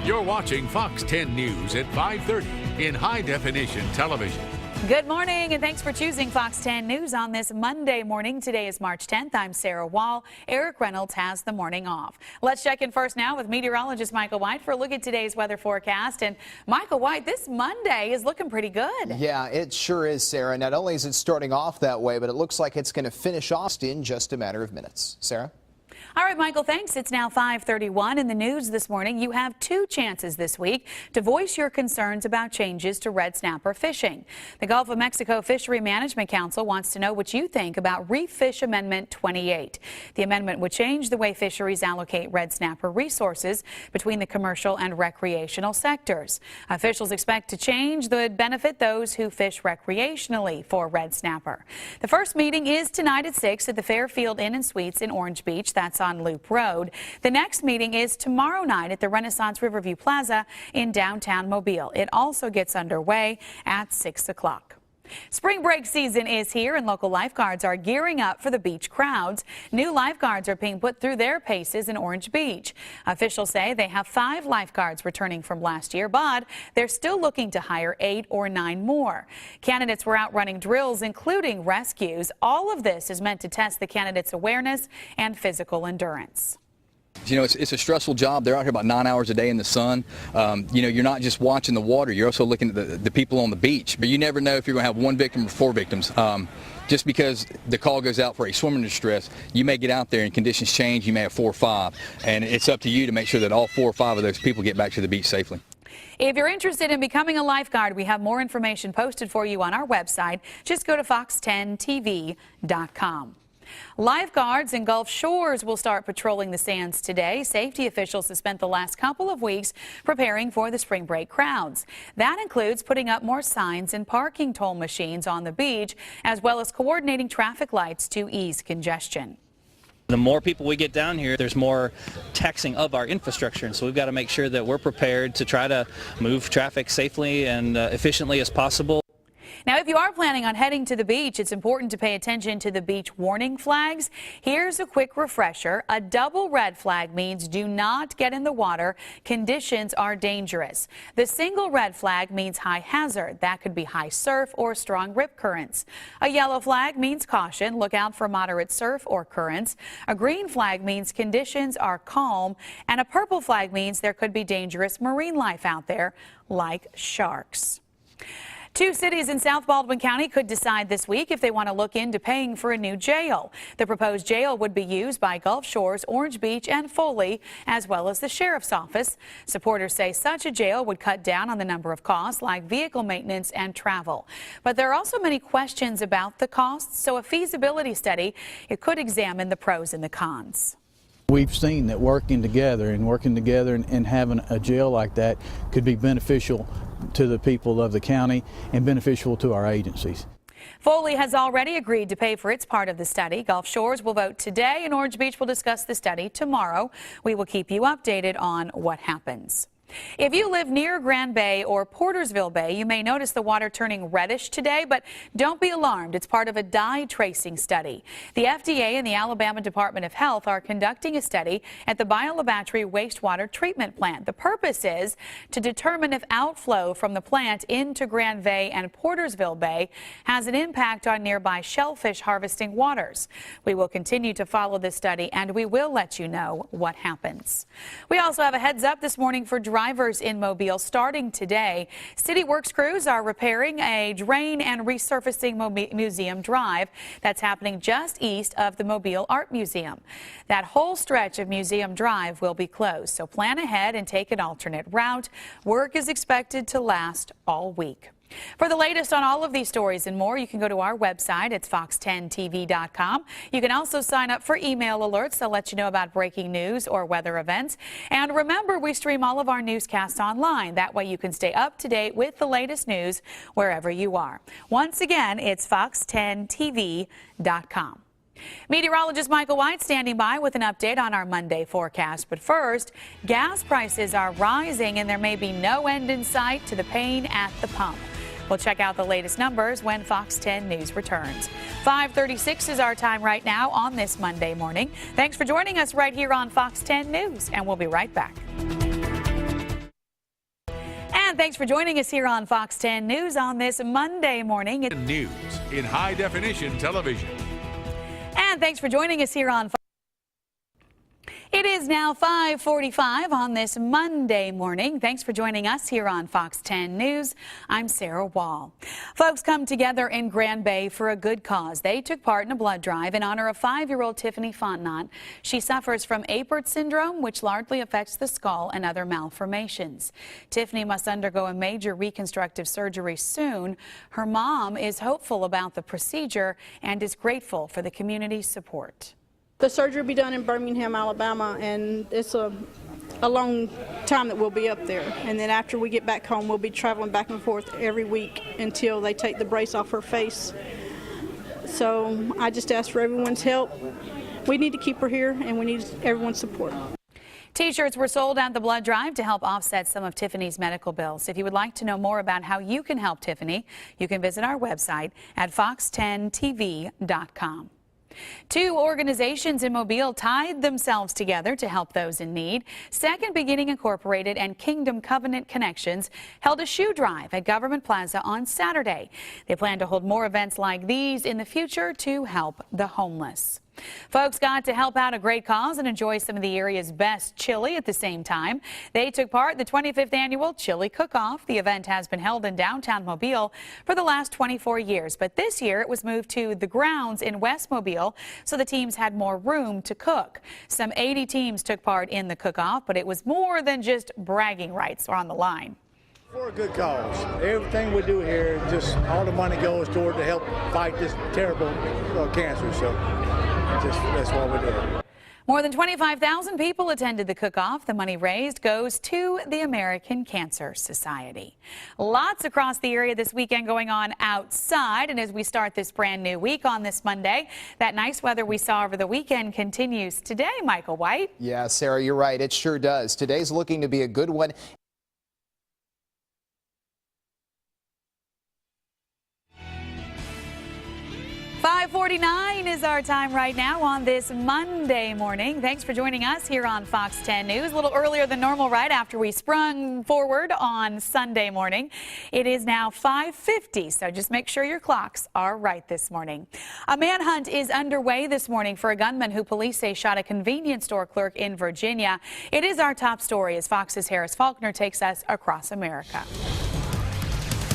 You're watching Fox 10 News at 5:30 in high-definition television. Good morning, and thanks for choosing Fox 10 News on this Monday morning. Today is March 10th. I'm Sarah Wall. Eric Reynolds has the morning off. Let's check in first now with meteorologist Michael White for a look at today's weather forecast. And Michael White, this Monday is looking pretty good. Yeah, it sure is, Sarah. Not only is it starting off that way, but it looks like it's going to finish off in just a matter of minutes. Sarah? All right, Michael, thanks. It's now 5:31 in the news this morning. You have two chances this week to voice your concerns about changes to red snapper fishing. The Gulf of Mexico Fishery Management Council wants to know what you think about Reef Fish Amendment 28. The amendment would change the way fisheries allocate red snapper resources between the commercial and recreational sectors. Officials expect to change that would benefit those who fish recreationally for red snapper. The first meeting is tonight at 6 at the Fairfield Inn and Suites in Orange Beach. That's on Loop Road. The next meeting is tomorrow night at the Renaissance Riverview Plaza in downtown Mobile. It also gets underway at 6 o'clock. Spring break season is here, and local lifeguards are gearing up for the beach crowds. New lifeguards are being put through their paces in Orange Beach. Officials say they have 5 lifeguards returning from last year, but they're still looking to hire 8 or 9 more. Candidates were out running drills, including rescues. All of this is meant to test the candidates' awareness and physical endurance. You know, it's a stressful job. They're out here about 9 hours a day in the sun. You know, you're not just watching the water, you're also looking at the people on the beach. But you never know if you're going to have 1 victim or 4 victims. Just because the call goes out for a swimmer in distress, you may get out there and conditions change, you may have 4 or 5. And it's up to you to make sure that all 4 or 5 of those people get back to the beach safely. If you're interested in becoming a lifeguard, we have more information posted for you on our website. Just go to fox10tv.com. Lifeguards in Gulf Shores will start patrolling the sands today. Safety officials have spent the last couple of weeks preparing for the spring break crowds. That includes putting up more signs and parking toll machines on the beach, as well as coordinating traffic lights to ease congestion. The more people we get down here, there's more taxing of our infrastructure, and so we've got to make sure that we're prepared to try to move traffic safely and efficiently as possible. Now, if you are planning on heading to the beach, it's important to pay attention to the beach warning flags. Here's a quick refresher. A double red flag means do not get in the water. Conditions are dangerous. The single red flag means high hazard. That could be high surf or strong rip currents. A yellow flag means caution. Look out for moderate surf or currents. A green flag means conditions are calm. And a purple flag means there could be dangerous marine life out there, like sharks. 2 cities in South Baldwin County could decide this week if they want to look into paying for a new jail. The proposed jail would be used by Gulf Shores, Orange Beach, and Foley, as well as the sheriff's office. Supporters say such a jail would cut down on the number of costs like vehicle maintenance and travel. But there are also many questions about the costs, so a feasibility study could examine the pros and the cons. We've seen that working together and having a jail like that could be beneficial to the people of the county and beneficial to our agencies. Foley has already agreed to pay for its part of the study. Gulf Shores will vote today, and Orange Beach will discuss the study tomorrow. We will keep you updated on what happens. If you live near Grand Bay or Portersville Bay, you may notice the water turning reddish today, but don't be alarmed. It's part of a dye tracing study. The FDA and the Alabama Department of Health are conducting a study at the BioLabattery wastewater treatment plant. The purpose is to determine if outflow from the plant into Grand Bay and Portersville Bay has an impact on nearby shellfish harvesting waters. We will continue to follow this study, and we will let you know what happens. We also have a heads up this morning for drivers in Mobile starting today. City Works crews are repairing a drain and resurfacing Museum Drive that's happening just east of the Mobile Art Museum. That whole stretch of Museum Drive will be closed, so plan ahead and take an alternate route. Work is expected to last all week. For the latest on all of these stories and more, you can go to our website. It's fox10tv.com. You can also sign up for email alerts that let you know about breaking news or weather events. And remember, we stream all of our newscasts online. That way you can stay up to date with the latest news wherever you are. Once again, it's fox10tv.com. Meteorologist Michael White standing by with an update on our Monday forecast. But first, gas prices are rising and there may be no end in sight to the pain at the pump. We'll check out the latest numbers when Fox 10 News returns. 5:36 is our time right now on this Monday morning. Thanks for joining us right here on Fox 10 News, and we'll be right back. And thanks for joining us here on Fox 10 News on this Monday morning. News in high definition television. And thanks for joining us here on Fox. It is now 5:45 on this Monday morning. Thanks for joining us here on Fox 10 News. I'm Sarah Wall. Folks come together in Grand Bay for a good cause. They took part in a blood drive in honor of 5-year-old Tiffany Fontenot. She suffers from Apert syndrome, which largely affects the skull and other malformations. Tiffany must undergo a major reconstructive surgery soon. Her mom is hopeful about the procedure and is grateful for the community's support. The surgery will be done in Birmingham, Alabama, and it's a long time that we'll be up there. And then after we get back home, we'll be traveling back and forth every week until they take the brace off her face. So I just ask for everyone's help. We need to keep her here, and we need everyone's support. T-shirts were sold at the blood drive to help offset some of Tiffany's medical bills. If you would like to know more about how you can help Tiffany, you can visit our website at fox10tv.com. 2 organizations in Mobile tied themselves together to help those in need. Second Beginning Incorporated and Kingdom Covenant Connections held a shoe drive at Government Plaza on Saturday. They plan to hold more events like these in the future to help the homeless. Folks got to help out a great cause and enjoy some of the area's best chili at the same time. They took part in the 25th annual Chili Cook-Off. The event has been held in downtown Mobile for the last 24 years, but this year it was moved to the grounds in West Mobile so the teams had more room to cook. Some 80 teams took part in the cook-off, but it was more than just bragging rights on the line. For a good cause. Everything we do here, just all the money goes toward to help fight this terrible cancer. So that's what we do. More than 25,000 people attended the cook-off. The money raised goes to the American Cancer Society. Lots across the area this weekend going on outside. And as we start this brand new week on this Monday, that nice weather we saw over the weekend continues today, Michael White. Yeah, Sarah, you're right. It sure does. Today's looking to be a good one. 5:49 is our time right now on this Monday morning. Thanks for joining us here on Fox 10 News. A little earlier than normal right after we sprung forward on Sunday morning. It is now 5:50, so just make sure your clocks are right this morning. A manhunt is underway this morning for a gunman who police say shot a convenience store clerk in Virginia. It is our top story as Fox's Harris Faulkner takes us across America.